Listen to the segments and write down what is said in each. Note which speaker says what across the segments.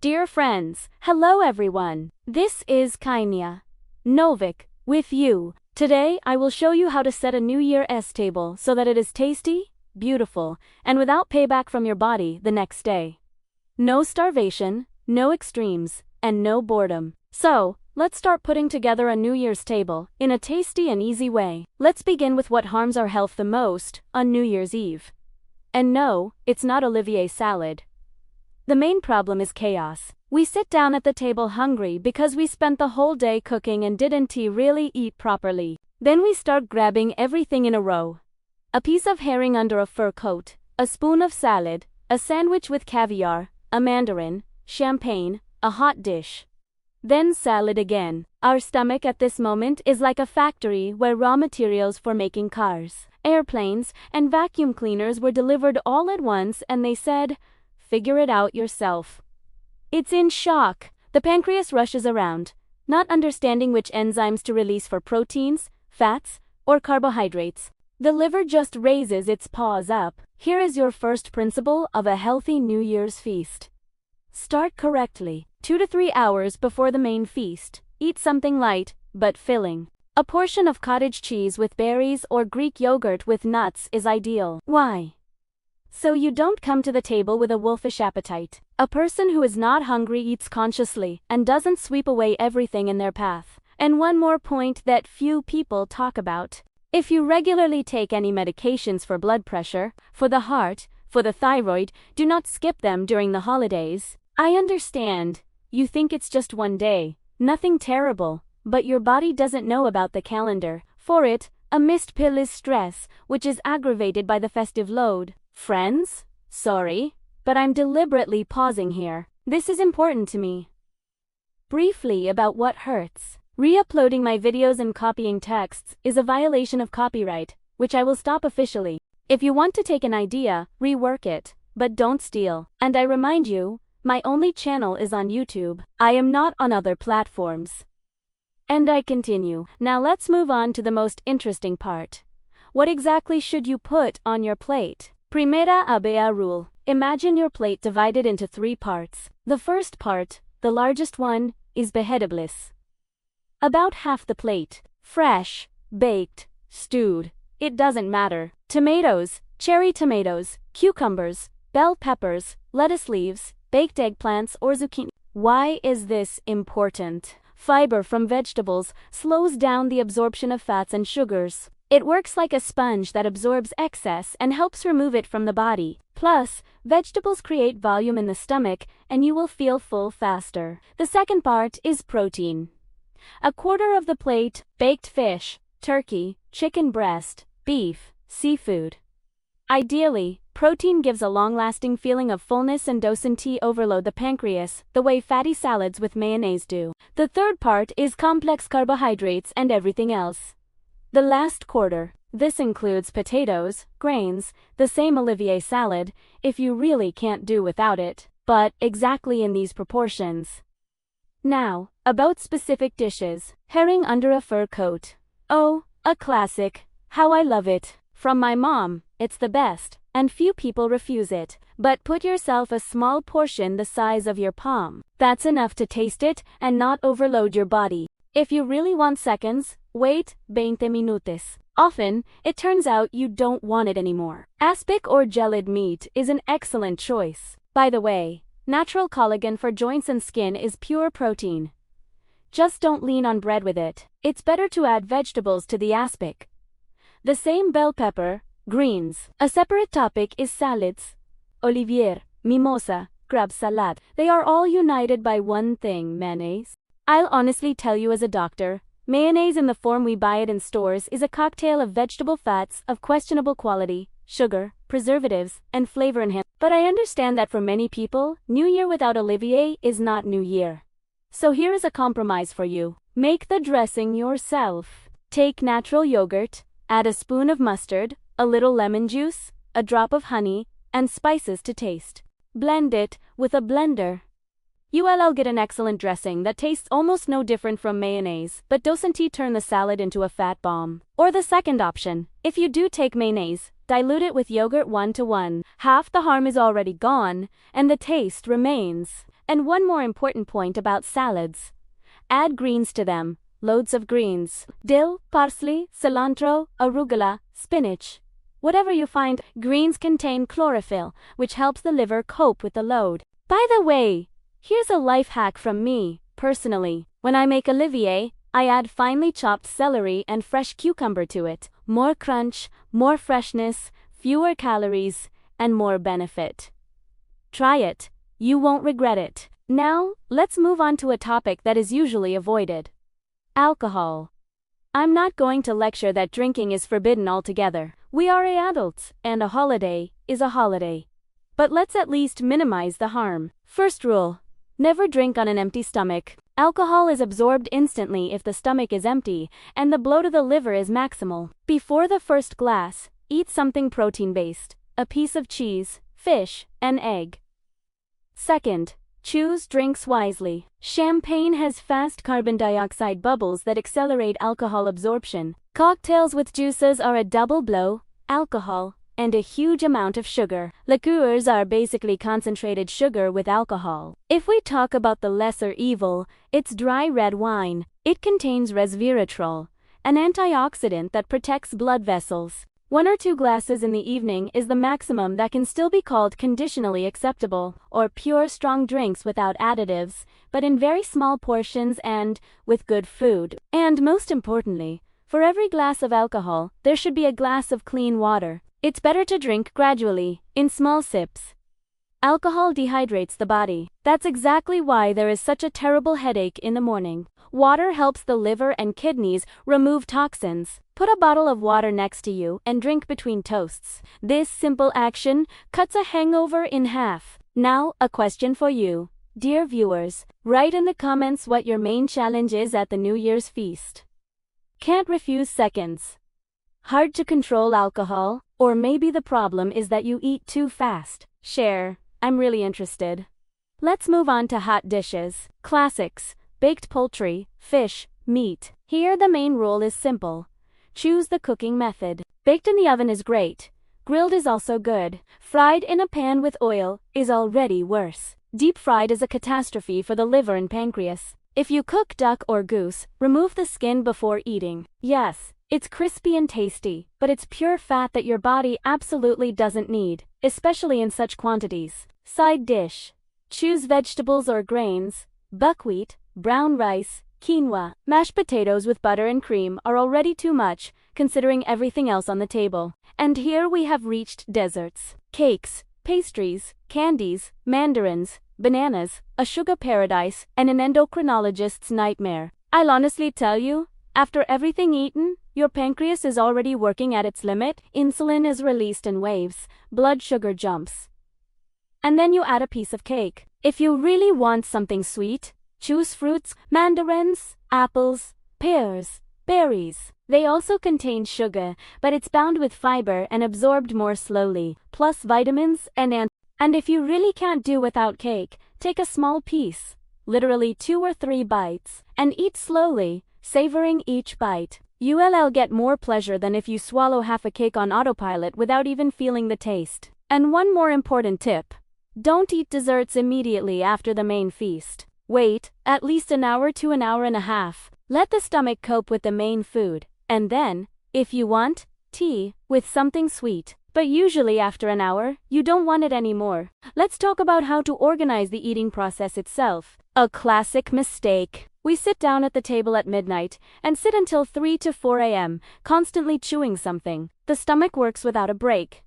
Speaker 1: Dear friends, hello everyone. This is Kainia Novik with you. Today I will show you how to set a New Year's table so that it is tasty, beautiful, and without payback from your body the next day. No starvation, no extremes, and no boredom. So, let's start putting together a New Year's table in a tasty and easy way. Let's begin with what harms our health the most on New Year's Eve. And no, it's not Olivier salad. The main problem is chaos. We sit down at the table hungry because we spent the whole day cooking and didn't really eat properly. Then we start grabbing everything in a row. A piece of herring under a fur coat, a spoon of salad, a sandwich with caviar, a mandarin, champagne, a hot dish. Then salad again. Our stomach at this moment is like a factory where raw materials for making cars, airplanes, and vacuum cleaners were delivered all at once and they said, "Figure it out yourself." It's in shock. The pancreas rushes around, not understanding which enzymes to release for proteins, fats, or carbohydrates. The liver just raises its paws up. Here is your first principle of a healthy New Year's feast. Start correctly. 2 to 3 hours before the main feast, eat something light, but filling. A portion of cottage cheese with berries or Greek yogurt with nuts is ideal. Why? So you don't come to the table with a wolfish appetite. A person who is not hungry eats consciously and doesn't sweep away everything in their path. And one more point that few people talk about. If you regularly take any medications for blood pressure, for the heart, for the thyroid, do not skip them during the holidays. I understand. You think it's just one day, nothing terrible, but your body doesn't know about the calendar. For it, a missed pill is stress, which is aggravated by the festive load. Friends, sorry, but I'm deliberately pausing here. This is important to me. Briefly about what hurts. Re-uploading my videos and copying texts is a violation of copyright, which I will stop officially. If you want to take an idea, rework it, but don't steal. And I remind you, my only channel is on YouTube. I am not on other platforms. And I continue. Now let's move on to the most interesting part. What exactly should you put on your plate? Primera abea rule. Imagine your plate divided into 3 parts. The first part, the largest one, is vegetables. About half the plate. Fresh, baked, stewed. It doesn't matter. Tomatoes, cherry tomatoes, cucumbers, bell peppers, lettuce leaves, baked eggplants or zucchini. Why is this important? Fiber from vegetables slows down the absorption of fats and sugars. It works like a sponge that absorbs excess and helps remove it from the body. Plus, vegetables create volume in the stomach and you will feel full faster. The second part is protein. A quarter of the plate, baked fish, turkey, chicken breast, beef, seafood. Ideally, protein gives a long-lasting feeling of fullness and doesn't overload the pancreas, the way fatty salads with mayonnaise do. The third part is complex carbohydrates and everything else. The last quarter. This includes potatoes, grains, the same Olivier salad, if you really can't do without it, but exactly in these proportions. Now, about specific dishes. Herring under a fur coat. Oh, a classic. How I love it. From my mom, it's the best, and few people refuse it. But put yourself a small portion the size of your palm. That's enough to taste it and not overload your body. If you really want seconds, wait 20 minutos. Often, it turns out you don't want it anymore. Aspic or gelid meat is an excellent choice. By the way, natural collagen for joints and skin is pure protein. Just don't lean on bread with it. It's better to add vegetables to the aspic. The same bell pepper, greens. A separate topic is salads. Olivier, mimosa, crab salad. They are all united by one thing: mayonnaise. I'll honestly tell you as a doctor, mayonnaise in the form we buy it in stores is a cocktail of vegetable fats of questionable quality, sugar, preservatives, and flavor enhancers. But I understand that for many people, New Year without Olivier is not New Year. So here is a compromise for you. Make the dressing yourself. Take natural yogurt, add a spoon of mustard, a little lemon juice, a drop of honey, and spices to taste. Blend it with a blender. You'll get an excellent dressing that tastes almost no different from mayonnaise, but doesn't turn the salad into a fat bomb. Or the second option, if you do take mayonnaise, dilute it with yogurt 1:1. Half the harm is already gone, and the taste remains. And one more important point about salads. Add greens to them, loads of greens. Dill, parsley, cilantro, arugula, spinach. Whatever you find, greens contain chlorophyll, which helps the liver cope with the load. By the way, here's a life hack from me, personally. When I make olivier, I add finely chopped celery and fresh cucumber to it. More crunch, more freshness, fewer calories, and more benefit. Try it. You won't regret it. Now, let's move on to a topic that is usually avoided. Alcohol. I'm not going to lecture that drinking is forbidden altogether. We are adults, and a holiday is a holiday. But let's at least minimize the harm. First rule: never drink on an empty stomach. Alcohol is absorbed instantly if the stomach is empty, and the blow to the liver is maximal. Before the first glass, eat something protein-based, a piece of cheese, fish, an egg. Second, choose drinks wisely. Champagne has fast carbon dioxide bubbles that accelerate alcohol absorption. Cocktails with juices are a double blow: alcohol and a huge amount of sugar. Liqueurs are basically concentrated sugar with alcohol. If we talk about the lesser evil, it's dry red wine. It contains resveratrol, an antioxidant that protects blood vessels. 1 or 2 glasses in the evening is the maximum that can still be called conditionally acceptable, or pure strong drinks without additives, but in very small portions and with good food. And most importantly, for every glass of alcohol, there should be a glass of clean water. It's better to drink gradually, in small sips. Alcohol dehydrates the body. That's exactly why there is such a terrible headache in the morning. Water helps the liver and kidneys remove toxins. Put a bottle of water next to you and drink between toasts. This simple action cuts a hangover in half. Now, a question for you, dear viewers. Write in the comments what your main challenge is at the New Year's feast. Can't refuse seconds. Hard to control alcohol? Or maybe the problem is that you eat too fast. Share. I'm really interested. Let's move on to hot dishes. Classics: baked poultry, fish, meat. Here the main rule is simple. Choose the cooking method. Baked in the oven is great. Grilled is also good. Fried in a pan with oil is already worse. Deep fried is a catastrophe for the liver and pancreas. If you cook duck or goose, remove the skin before eating. Yes, it's crispy and tasty, but it's pure fat that your body absolutely doesn't need, especially in such quantities. Side dish. Choose vegetables or grains: buckwheat, brown rice, quinoa. Mashed potatoes with butter and cream are already too much, considering everything else on the table. And here we have reached desserts. Cakes, pastries, candies, mandarins, bananas, a sugar paradise, and an endocrinologist's nightmare. I'll honestly tell you, after everything eaten, your pancreas is already working at its limit, insulin is released in waves, blood sugar jumps. And then you add a piece of cake. If you really want something sweet, choose fruits: mandarins, apples, pears, berries. They also contain sugar, but it's bound with fiber and absorbed more slowly, plus vitamins and if you really can't do without cake, take a small piece, literally 2 or 3 bites, and eat slowly, savoring each bite. You'll get more pleasure than if you swallow half a cake on autopilot without even feeling the taste. And one more important tip: don't eat desserts immediately after the main feast. Wait at least an hour to an hour and a half. Let the stomach cope with the main food, and then, if you want, tea with something sweet. But usually after an hour, you don't want it anymore. Let's talk about how to organize the eating process itself. A classic mistake. We sit down at the table at midnight and sit until 3 to 4 a.m., constantly chewing something. The stomach works without a break.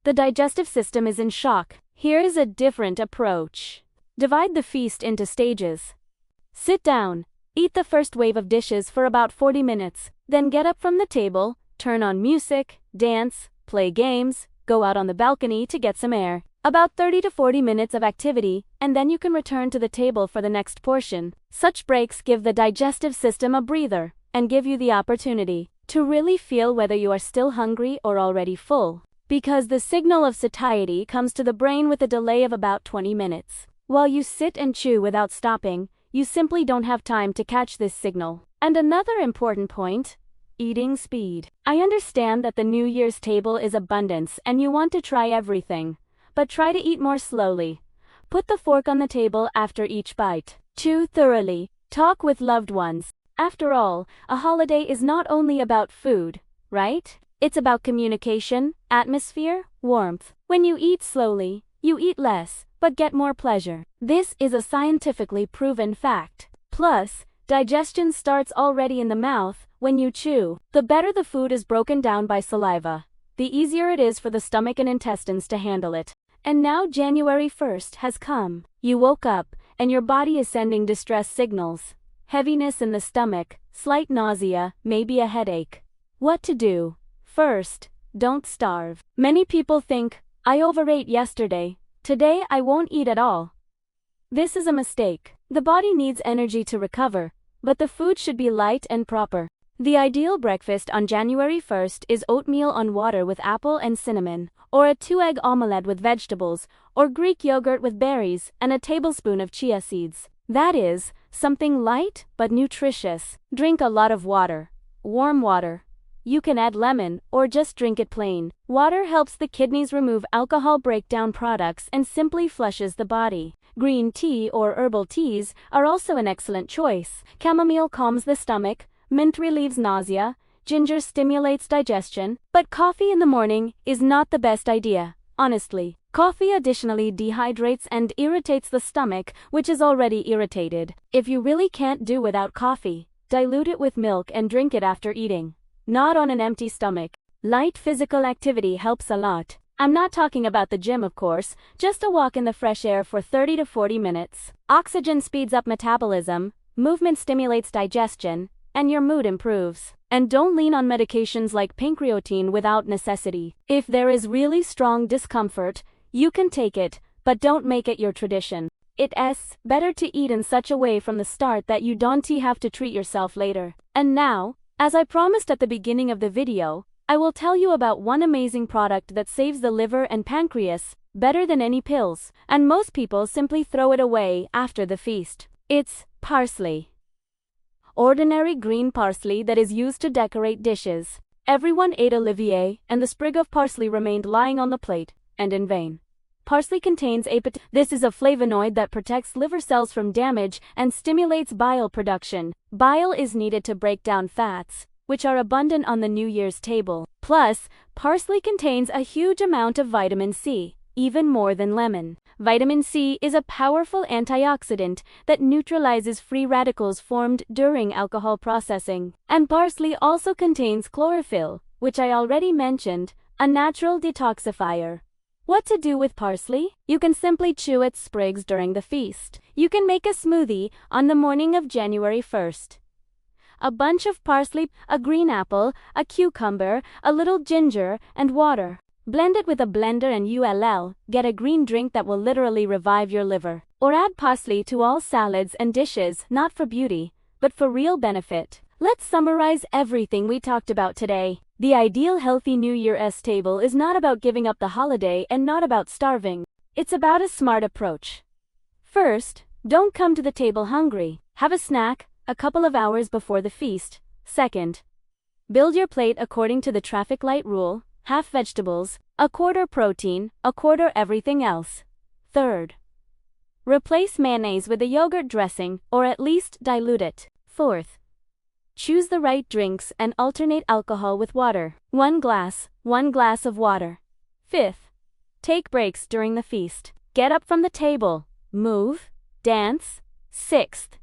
Speaker 1: The digestive system is in shock. Here's a different approach. Divide the feast into stages. Sit down. Eat the first wave of dishes for about 40 minutes. Then get up from the table, turn on music, dance, play games, go out on the balcony to get some air. About 30 to 40 minutes of activity, and then you can return to the table for the next portion. Such breaks give the digestive system a breather, and give you the opportunity to really feel whether you are still hungry or already full. Because the signal of satiety comes to the brain with a delay of about 20 minutes. While you sit and chew without stopping, you simply don't have time to catch this signal. And another important point: eating speed. I understand that the New Year's table is abundance and you want to try everything, but try to eat more slowly. Put the fork on the table after each bite. Chew thoroughly. Talk with loved ones. After all, a holiday is not only about food, right? It's about communication, atmosphere, warmth. When you eat slowly, you eat less, but get more pleasure. This is a scientifically proven fact. Plus, digestion starts already in the mouth when you chew. The better the food is broken down by saliva, the easier it is for the stomach and intestines to handle it. And now January 1st has come. You woke up, and your body is sending distress signals. Heaviness in the stomach, slight nausea, maybe a headache. What to do? First, don't starve. Many people think, I overate yesterday, today I won't eat at all. This is a mistake. The body needs energy to recover, but the food should be light and proper. The ideal breakfast on January 1st is oatmeal on water with apple and cinnamon, or a 2-egg omelette with vegetables, or Greek yogurt with berries and a tablespoon of chia seeds. That is, something light but nutritious. Drink a lot of water. Warm water. You can add lemon or just drink it plain. Water helps the kidneys remove alcohol breakdown products and simply flushes the body. Green tea or herbal teas are also an excellent choice. Chamomile calms the stomach, mint relieves nausea, ginger stimulates digestion, but coffee in the morning is not the best idea, honestly. Coffee additionally dehydrates and irritates the stomach, which is already irritated. If you really can't do without coffee, dilute it with milk and drink it after eating. Not on an empty stomach. Light physical activity helps a lot. I'm not talking about the gym, of course, just a walk in the fresh air for 30 to 40 minutes. Oxygen speeds up metabolism, movement stimulates digestion, and your mood improves. And don't lean on medications like pancreatine without necessity. If there is really strong discomfort, you can take it, but don't make it your tradition. It's better to eat in such a way from the start that you don't have to treat yourself later. And now, as I promised at the beginning of the video, I will tell you about one amazing product that saves the liver and pancreas better than any pills, and most people simply throw it away after the feast. It's parsley. Ordinary green parsley that is used to decorate dishes. Everyone ate Olivier, and the sprig of parsley remained lying on the plate, and in vain. Parsley contains This is a flavonoid that protects liver cells from damage and stimulates bile production. Bile is needed to break down fats, which are abundant on the New Year's table. Plus, parsley contains a huge amount of vitamin C, even more than lemon. Vitamin C is a powerful antioxidant that neutralizes free radicals formed during alcohol processing. And parsley also contains chlorophyll, which I already mentioned, a natural detoxifier. What to do with parsley? You can simply chew its sprigs during the feast. You can make a smoothie on the morning of January 1st. A bunch of parsley, a green apple, a cucumber, a little ginger, and water. Blend it with a blender and you'll get a green drink that will literally revive your liver. Or add parsley to all salads and dishes, not for beauty, but for real benefit. Let's summarize everything we talked about today. The ideal healthy New Year's table is not about giving up the holiday and not about starving. It's about a smart approach. First, don't come to the table hungry. Have a snack a couple of hours before the feast. Second, build your plate according to the traffic light rule. Half vegetables, a quarter protein, a quarter everything else. Third, replace mayonnaise with a yogurt dressing, or at least dilute it. Fourth, choose the right drinks and alternate alcohol with water. 1 glass of water. Fifth, take breaks during the feast. Get up from the table, move, dance. Sixth,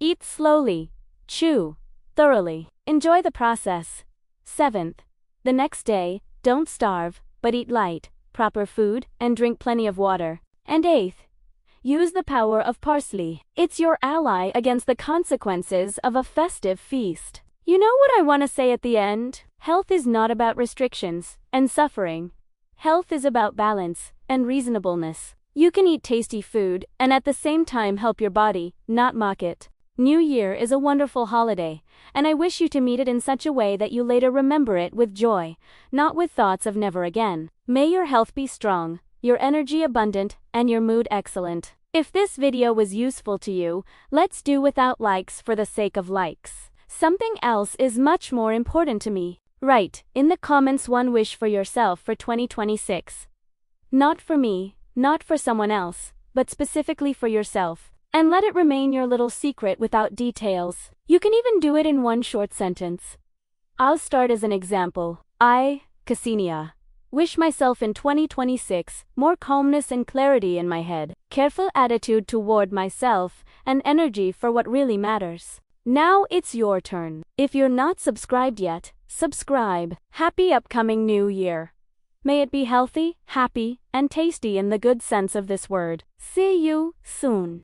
Speaker 1: eat slowly, chew thoroughly. Enjoy the process. Seventh, the next day, don't starve, but eat light, proper food, and drink plenty of water. And eighth, use the power of parsley. It's your ally against the consequences of a festive feast. You know what I want to say at the end? Health is not about restrictions and suffering. Health is about balance and reasonableness. You can eat tasty food and at the same time help your body, not mock it. New Year is a wonderful holiday, and I wish you to meet it in such a way that you later remember it with joy, not with thoughts of never again. May your health be strong, your energy abundant, and your mood excellent. If this video was useful to you, let's do without likes for the sake of likes. Something else is much more important to me. Write in the comments one wish for yourself for 2026. Not for me, not for someone else, but specifically for yourself. And let it remain your little secret without details. You can even do it in one short sentence. I'll start as an example. I, Ksenia, wish myself in 2026 more calmness and clarity in my head, careful attitude toward myself, and energy for what really matters. Now it's your turn. If you're not subscribed yet, subscribe. Happy upcoming new year. May it be healthy, happy, and tasty in the good sense of this word. See you soon.